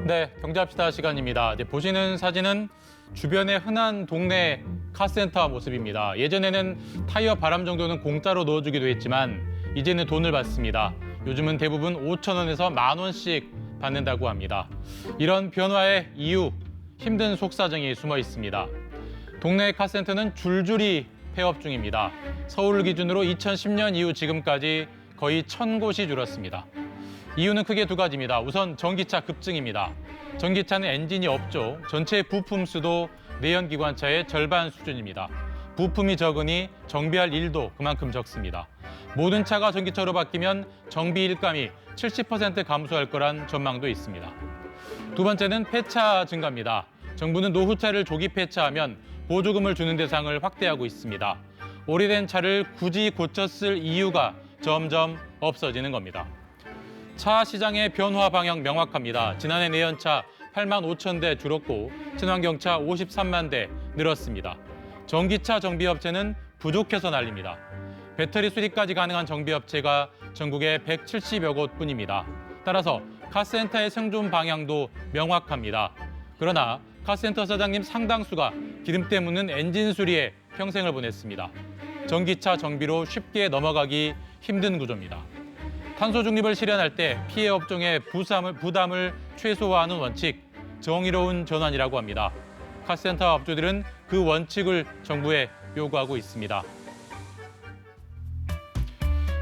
네, 경제합시다 시간입니다. 보시는 사진은 주변의 흔한 동네 카센터 모습입니다. 예전에는 타이어 바람 정도는 공짜로 넣어주기도 했지만 이제는 돈을 받습니다. 요즘은 대부분 5,000원에서 10,000원씩 받는다고 합니다. 이런 변화의 이유, 힘든 속사정이 숨어 있습니다. 동네 카센터는 줄줄이 폐업 중입니다. 서울 기준으로 2010년 이후 지금까지 거의 1,000곳이 줄었습니다. 이유는 크게 두 가지입니다. 우선 전기차 급증입니다. 전기차는 엔진이 없죠. 전체 부품 수도 내연기관차의 절반 수준입니다. 부품이 적으니 정비할 일도 그만큼 적습니다. 모든 차가 전기차로 바뀌면 정비 일감이 70% 감소할 거란 전망도 있습니다. 두 번째는 폐차 증가입니다. 정부는 노후차를 조기 폐차하면 보조금을 주는 대상을 확대하고 있습니다. 오래된 차를 굳이 고쳐 쓸 이유가 점점 없어지는 겁니다. 차 시장의 변화 방향 명확합니다. 지난해 내연차 85,000대 줄었고 친환경차 53만 대 늘었습니다. 전기차 정비업체는 부족해서 난립니다. 배터리 수리까지 가능한 정비업체가 전국에 170여 곳뿐입니다. 따라서 카센터의 생존 방향도 명확합니다. 그러나 카센터 사장님 상당수가 기름때 묻는 엔진 수리에 평생을 보냈습니다. 전기차 정비로 쉽게 넘어가기 힘든 구조입니다. 탄소 중립을 실현할 때 피해 업종의 부담을 최소화하는 원칙, 정의로운 전환이라고 합니다. 카센터 업주들은 그 원칙을 정부에 요구하고 있습니다.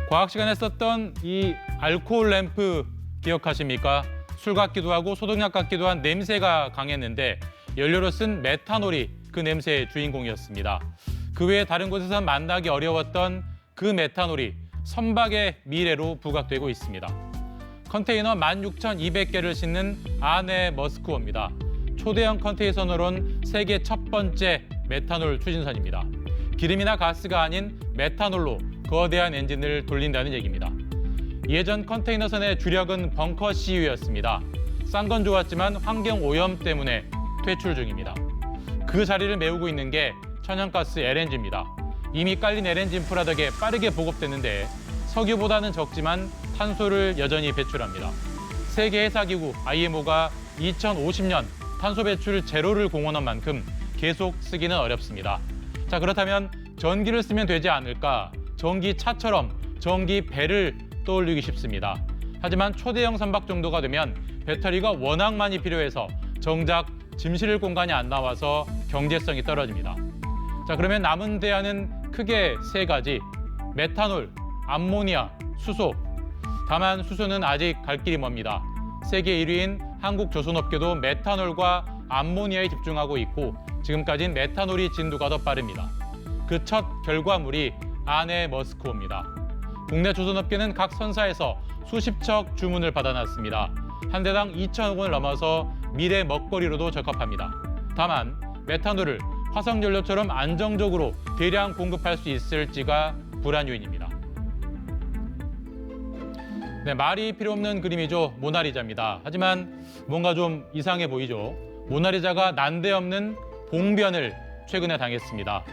과학 시간에 썼던 이 알코올 램프 기억하십니까? 술 같기도 하고 소독약 같기도 한 냄새가 강했는데 연료로 쓴 메탄올이 그 냄새의 주인공이었습니다. 그 외에 다른 곳에서 만나기 어려웠던 그 메탄올이 선박의 미래로 부각되고 있습니다. 컨테이너 16,200개를 싣는 아네 머스크호입니다. 초대형 컨테이너로는 세계 첫 번째 메탄올 추진선입니다. 기름이나 가스가 아닌 메탄올로 거대한 엔진을 돌린다는 얘기입니다. 예전 컨테이너선의 주력은 벙커 CU였습니다. 싼 건 좋았지만 환경 오염 때문에 퇴출 중입니다. 그 자리를 메우고 있는 게 천연가스 LNG입니다. 이미 깔린 LNG 인프라 덕에 빠르게 보급됐는데 석유보다는 적지만 탄소를 여전히 배출합니다. 세계 해사기구 IMO가 2050년 탄소 배출 제로를 공언한 만큼 계속 쓰기는 어렵습니다. 자, 그렇다면 전기를 쓰면 되지 않을까? 전기차처럼 전기배를 떠올리기 쉽습니다. 하지만 초대형 선박 정도가 되면 배터리가 워낙 많이 필요해서 정작 짐 실을 공간이 안 나와서 경제성이 떨어집니다. 자, 그러면 남은 대안은 크게 세 가지. 메탄올, 암모니아, 수소. 다만 수소는 아직 갈 길이 멉니다. 세계 1위인 한국 조선업계도 메탄올과 암모니아에 집중하고 있고 지금까지는 메탄올이 진도가 더 빠릅니다. 그 첫 결과물이 아네 머스크호입니다. 국내 조선업계는 각 선사에서 수십 척 주문을 받아놨습니다. 한 대당 2천억 원을 넘어서 미래 먹거리로도 적합합니다. 다만 메탄올을 화석연료처럼 안정적으로 대량 공급할 수 있을지가 불안 요인입니다. 네, 말이 필요 없는 그림이죠. 모나리자입니다. 하지만 뭔가 좀 이상해 보이죠. 모나리자가 난데없는 봉변을 최근에 당했습니다.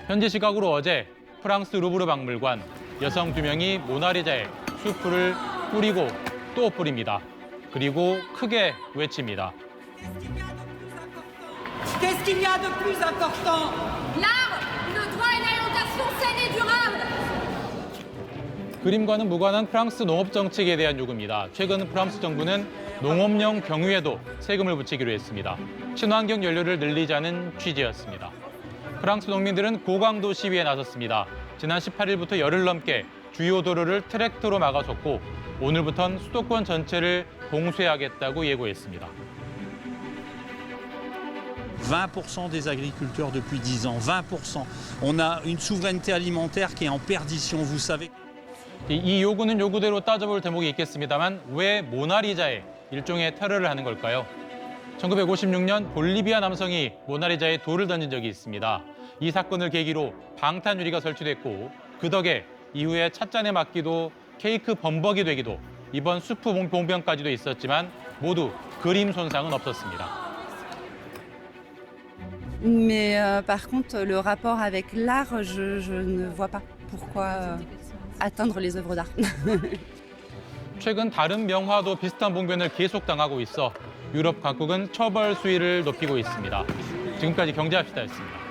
현지 시각으로 어제 프랑스 루브르 박물관 여성 2명이 모나리자에 수프를 뿌리고 또 뿌립니다. 그리고 크게 외칩니다. Qu'est-ce qu'il y a de plus important? L'art, le droit et l'orientation saine et durable. 그림과는 무관한 프랑스 농업 정책에 대한 요구입니다. 최근 프랑스 정부는 농업용 경유에도 세금을 붙이기로 했습니다. 친환경 연료를 늘리자는 취지였습니다. 프랑스 농민들은 고강도 시위에 나섰습니다. 지난 18일부터 열흘 넘게 주요 도로를 트랙터로 막아섰고 오늘부터는 수도권 전체를 봉쇄하겠다고 예고했습니다. 20% des agriculteurs depuis 10 ans, 20%. On a une souveraineté alimentaire qui est en perdition, vous savez. 이 요구는 요구대로 따져볼 대목이 있겠습니다만 왜 모나리자에 일종의 테러를 하는 걸까요? 1956년 볼리비아 남성이 모나리자에 돌을 던진 적이 있습니다. 이 사건을 계기로 방탄 유리가 설치됐고 그 덕에 이후에 찻잔에 맞기도 케이크 범벅이 되기도 이번 수프 봉변까지도 있었지만 모두 그림 손상은 없었습니다. Mais par contre, le rapport avec l'art, je ne vois pas pourquoi atteindre les œuvres d'art. 최근 다른 명화도 비슷한 봉변을 계속 당하고 있어 유럽 각국은 처벌 수위를 높이고 있습니다. 지금까지 경제합시다였습니다.